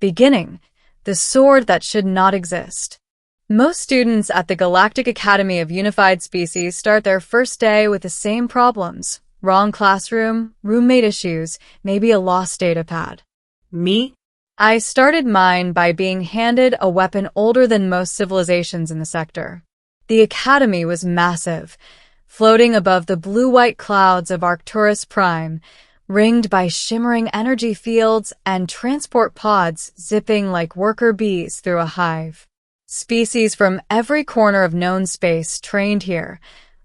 Beginning, the sword that should not exist. Most students at the Galactic Academy of Unified Species start their first day with the same problems. Wrong classroom, roommate issues, maybe a lost data pad. Me? I started mine by being handed a weapon older than most civilizations in the sector. The academy was massive, floating above the blue-white clouds of Arcturus Prime, ringed by shimmering energy fields and transport pods zipping like worker bees through a hive. Species from every corner of known space trained here.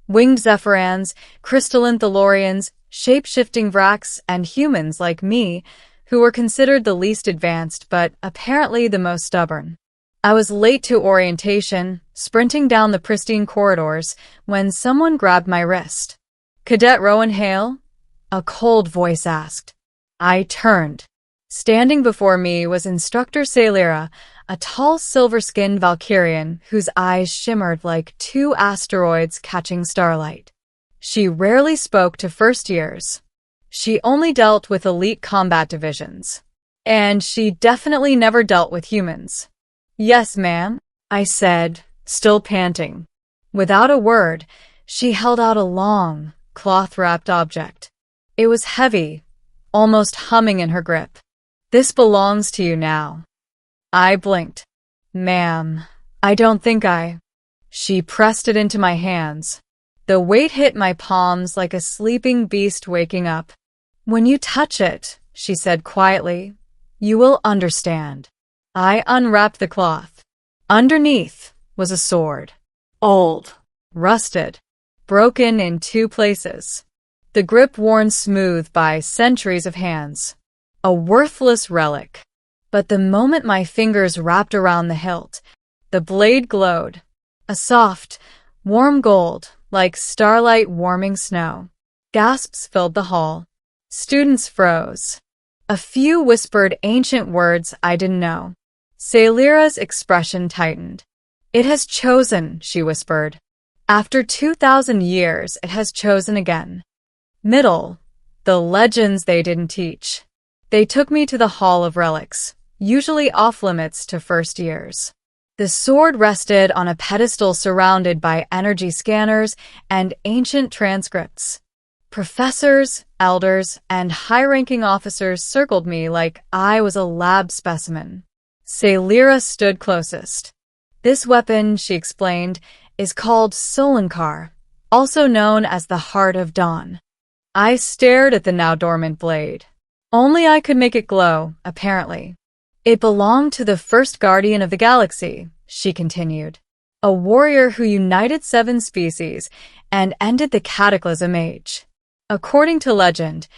Winged Zephyrans, crystalline Thalorians, shape-shifting Vracs, and humans like me, who were considered the least advanced but apparently the most stubborn. I was late to orientation, sprinting down the pristine corridors, when someone grabbed my wrist. "Cadet Rowan Hale?" a cold voice asked. I turned. Standing before me was Instructor Celira, a tall silver-skinned Valkyrian whose eyes shimmered like two asteroids catching starlight. She rarely spoke to first years. She only dealt with elite combat divisions. And she definitely never dealt with humans. "Yes, ma'am," I said, still panting. Without a word, she held out a long, cloth-wrapped object. It was heavy, almost humming in her grip. "This belongs to you now." I blinked. "Ma'am, I don't think I..." She pressed it into my hands. The weight hit my palms like a sleeping beast waking up. "When you touch it," she said quietly, "you will understand." I unwrapped the cloth. Underneath was a sword. Old, rusted, broken in two places. The grip worn smooth by centuries of hands. A worthless relic. But the moment my fingers wrapped around the hilt, the blade glowed. A soft, warm gold, like starlight warming snow. Gasps filled the hall. Students froze. A few whispered ancient words I didn't know. Celira's expression tightened. "It has chosen," she whispered. "After 2,000 years, it has chosen again." Middle, the legends they didn't teach. They took me to the Hall of Relics, usually off-limits to first years. The sword rested on a pedestal surrounded by energy scanners and ancient transcripts. Professors, elders, and high-ranking officers circled me like I was a lab specimen. Celira stood closest. "This weapon," she explained, "is called Solankar, also known as the Heart of Dawn." I stared at the now-dormant blade. Only I could make it glow, apparently. "It belonged to the first guardian of the galaxy," she continued. "A warrior who united 7 species and ended the Cataclysm Age. According to legend,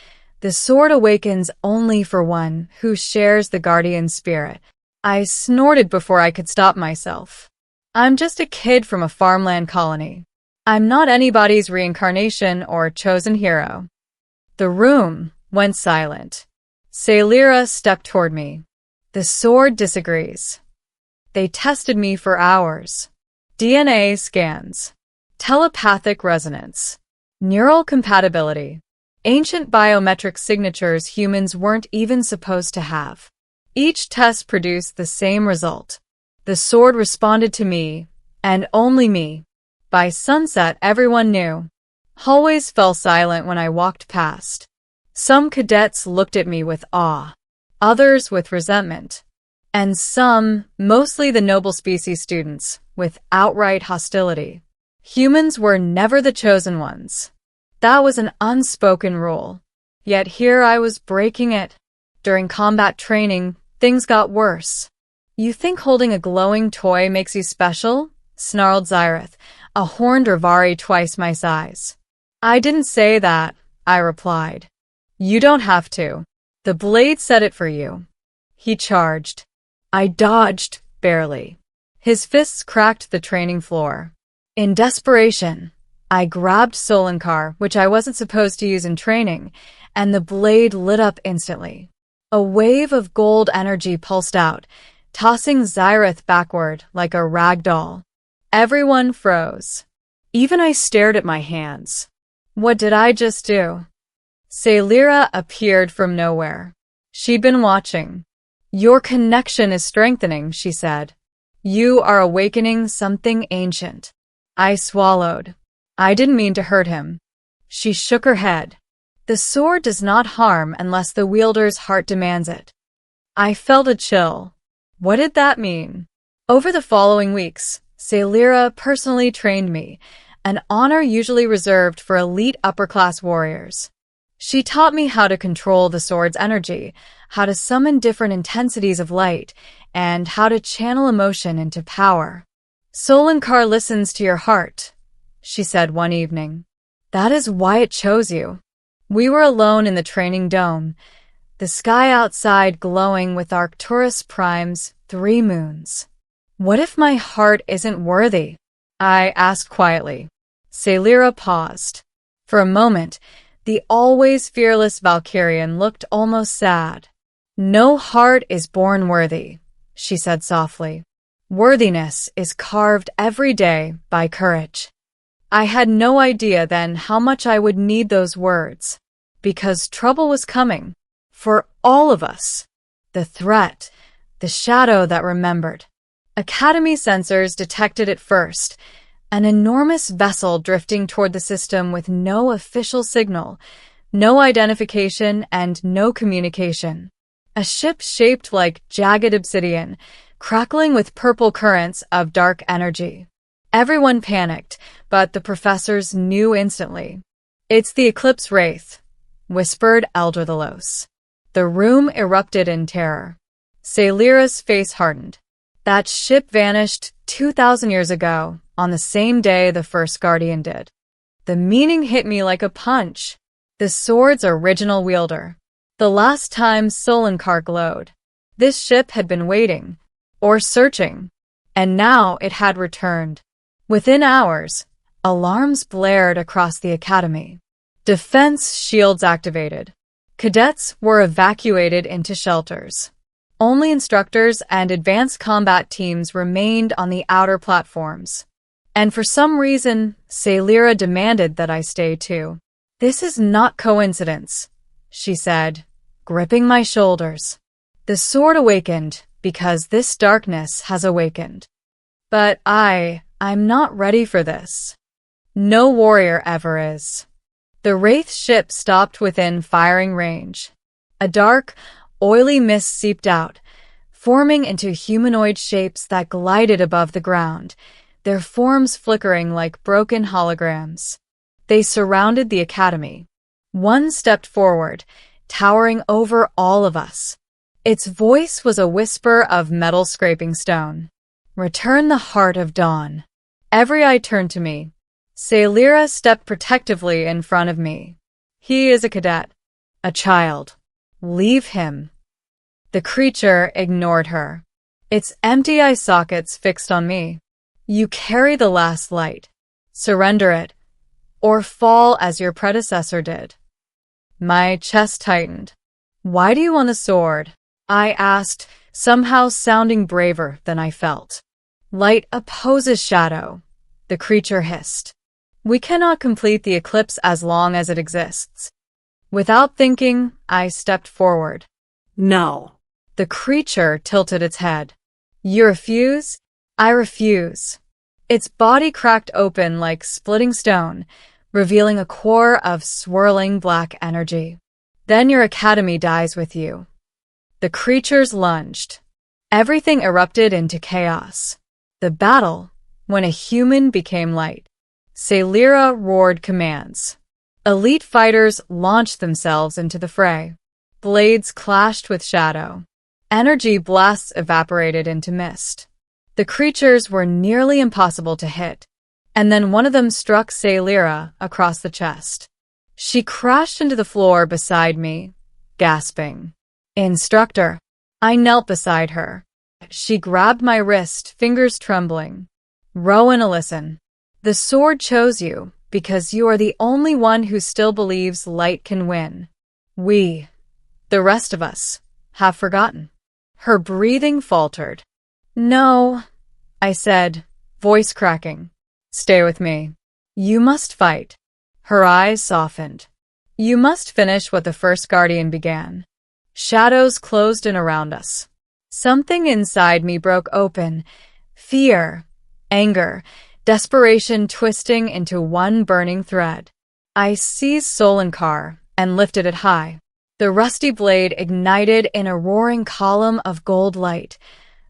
the sword awakens only for one who shares the guardian's spirit." I snorted before I could stop myself. "I'm just a kid from a farmland colony. I'm not anybody's reincarnation or chosen hero." The room went silent. Celira stepped toward me. "The sword disagrees." They tested me for hours. DNA scans, telepathic resonance, neural compatibility, ancient biometric signatures humans weren't even supposed to have. Each test produced the same result. The sword responded to me, and only me. By sunset, everyone knew. Hallways fell silent when I walked past. Some cadets looked at me with awe, others with resentment, and some, mostly the noble species students, with outright hostility. Humans were never the chosen ones. That was an unspoken rule. Yet here I was breaking it. During combat training, things got worse. "You think holding a glowing toy makes you special?" snarled Zyrith, a horned Revari twice my size. "I didn't say that," I replied. "You don't have to. The blade said it for you." He charged. I dodged, barely. His fists cracked the training floor. In desperation, I grabbed Solankar, which I wasn't supposed to use in training, and the blade lit up instantly. A wave of gold energy pulsed out, tossing Zyrith backward like a rag doll. Everyone froze. Even I stared at my hands. What did I just do? Celira appeared from nowhere. She'd been watching. Your connection is strengthening, she said. You are awakening something ancient. I swallowed. I didn't mean to hurt him. She shook her head. The sword does not harm unless the wielder's heart demands it. I felt a chill. What did that mean? Over the following weeks, Celira personally trained me, an honor usually reserved for elite upper-class warriors. She taught me how to control the sword's energy, how to summon different intensities of light, and how to channel emotion into power. Solankar listens to your heart, she said one evening. That is why it chose you. We were alone in the training dome, the sky outside glowing with Arcturus Prime's 3 moons. What if my heart isn't worthy? I asked quietly. Celira paused. For a moment, the always fearless Valkyrian looked almost sad. No heart is born worthy, she said softly. Worthiness is carved every day by courage. I had no idea then how much I would need those words, because trouble was coming. For all of us. The threat, the shadow that remembered. Academy sensors detected it first, an enormous vessel drifting toward the system with no official signal, no identification, and no communication. A ship shaped like jagged obsidian, crackling with purple currents of dark energy. Everyone panicked, but the professors knew instantly. It's the Eclipse Wraith, whispered Eldrathelos. The room erupted in terror. Celira's face hardened. That ship vanished 2,000 years ago, on the same day the first Guardian did. The meaning hit me like a punch. The sword's original wielder. The last time Solankar glowed. This ship had been waiting, or searching, and now it had returned. Within hours, alarms blared across the academy. Defense shields activated. Cadets were evacuated into shelters. Only instructors and advanced combat teams remained on the outer platforms. And for some reason, Celira demanded that I stay too. This is not coincidence, she said, gripping my shoulders. The sword awakened because this darkness has awakened. But I'm not ready for this. No warrior ever is. The Wraith ship stopped within firing range. A dark, oily mist seeped out, forming into humanoid shapes that glided above the ground, their forms flickering like broken holograms. They surrounded the academy. One stepped forward, towering over all of us. Its voice was a whisper of metal scraping stone. Return the heart of dawn. Every eye turned to me. Celira stepped protectively in front of me. He is a cadet. A child. Leave him. The creature ignored her. Its empty eye sockets fixed on me. You carry the last light. Surrender it, or fall as your predecessor did. My chest tightened. Why do you want the sword? I asked, somehow sounding braver than I felt. Light opposes shadow, the creature hissed. We cannot complete the eclipse as long as it exists. Without thinking, I stepped forward. No. The creature tilted its head. You refuse? I refuse. Its body cracked open like splitting stone, revealing a core of swirling black energy. Then your academy dies with you. The creatures lunged. Everything erupted into chaos. The battle, when a human became light. Celira roared commands. Elite fighters launched themselves into the fray. Blades clashed with shadow. Energy blasts evaporated into mist. The creatures were nearly impossible to hit, and then one of them struck Celira across the chest. She crashed into the floor beside me, gasping. Instructor. I knelt beside her. She grabbed my wrist, fingers trembling. Rowan, listen. The sword chose you because you are the only one who still believes light can win. We, the rest of us, have forgotten. Her breathing faltered. No, I said, voice cracking. Stay with me. You must fight. Her eyes softened. You must finish what the first Guardian began. Shadows closed in around us. Something inside me broke open. Fear, anger, desperation twisting into one burning thread. I seized Solinkar and lifted it high. The rusty blade ignited in a roaring column of gold light,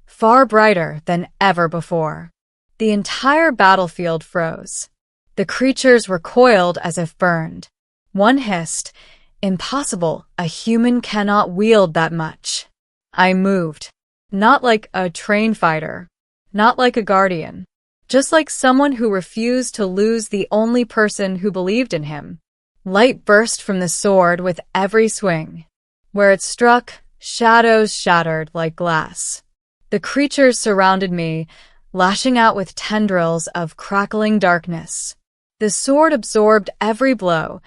far brighter than ever before. The entire battlefield froze. The creatures recoiled as if burned. One hissed, "Impossible, a human cannot wield that much." I moved. Not like a trained fighter, not like a guardian, just like someone who refused to lose the only person who believed in him. Light burst from the sword with every swing. Where it struck, shadows shattered like glass. The creatures surrounded me, lashing out with tendrils of crackling darkness. The sword absorbed every blow,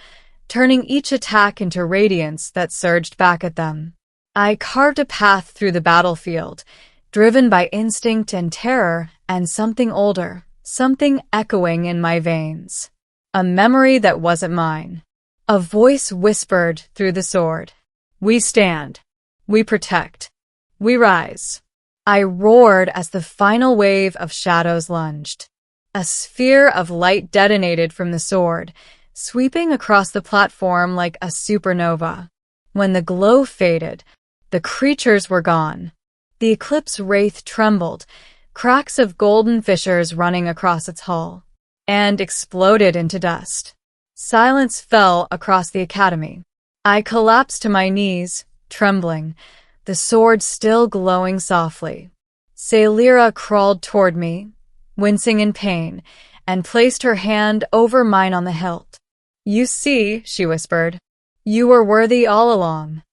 turning each attack into radiance that surged back at them. I carved a path through the battlefield, driven by instinct and terror and something older, something echoing in my veins. A memory that wasn't mine. A voice whispered through the sword. "We stand. We protect. We rise." I roared as the final wave of shadows lunged. A sphere of light detonated from the sword, sweeping across the platform like a supernova. When the glow faded, the creatures were gone. The Eclipse Wraith trembled, cracks of golden fissures running across its hull, and exploded into dust. Silence fell across the academy. I collapsed to my knees, trembling, the sword still glowing softly. Sailira crawled toward me, wincing in pain, and placed her hand over mine on the hilt. "You see," she whispered, "you were worthy all along."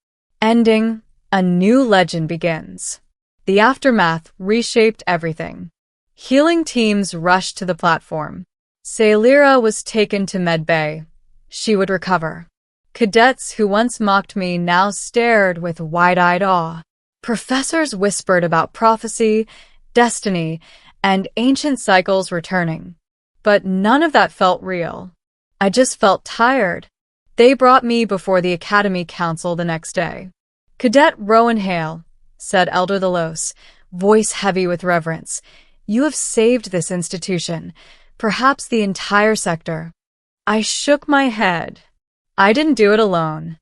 Ending, a new legend begins. The aftermath reshaped everything. Healing teams rushed to the platform. Sailira was taken to Med Bay. She would recover. Cadets who once mocked me now stared with wide-eyed awe. Professors whispered about prophecy, destiny, and ancient cycles returning. But none of that felt real. I just felt tired. They brought me before the Academy Council the next day. "Cadet Rowan Hale," said Elder Thalos, voice heavy with reverence, "you have saved this institution, perhaps the entire sector." I shook my head. I didn't do it alone.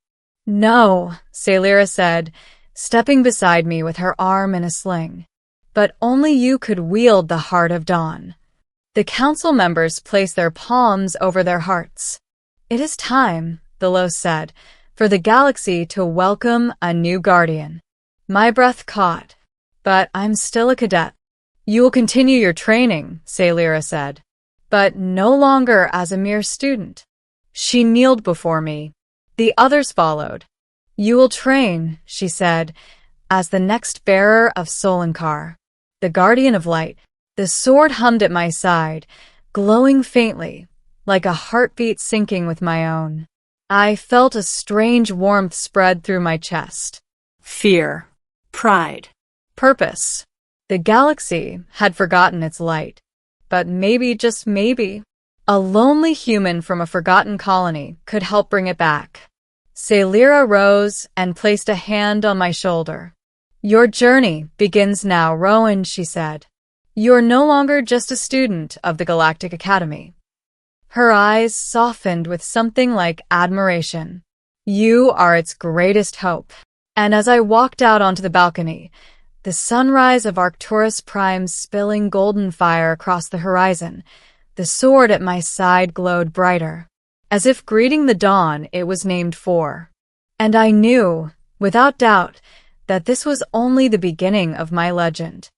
"No," Sailira said, stepping beside me with her arm in a sling. "But only you could wield the Heart of Dawn." The council members placed their palms over their hearts. "It is time," Thalos said, "for the galaxy to welcome a new guardian." My breath caught. "But I'm still a cadet." "You will continue your training," Sailira said, "but no longer as a mere student." She kneeled before me. The others followed. "You will train," she said, "as the next bearer of Solinkar, the guardian of light." The sword hummed at my side, glowing faintly, like a heartbeat syncing with my own. I felt a strange warmth spread through my chest. Fear. Pride. Purpose. The galaxy had forgotten its light. But maybe, just maybe, a lonely human from a forgotten colony could help bring it back. Sailira rose and placed a hand on my shoulder. "Your journey begins now, Rowan," she said. "You're no longer just a student of the Galactic Academy." Her eyes softened with something like admiration. "You are its greatest hope." And as I walked out onto the balcony, the sunrise of Arcturus Prime spilling golden fire across the horizon, the sword at my side glowed brighter. As if greeting the dawn it was named for. And I knew, without doubt, that this was only the beginning of my legend.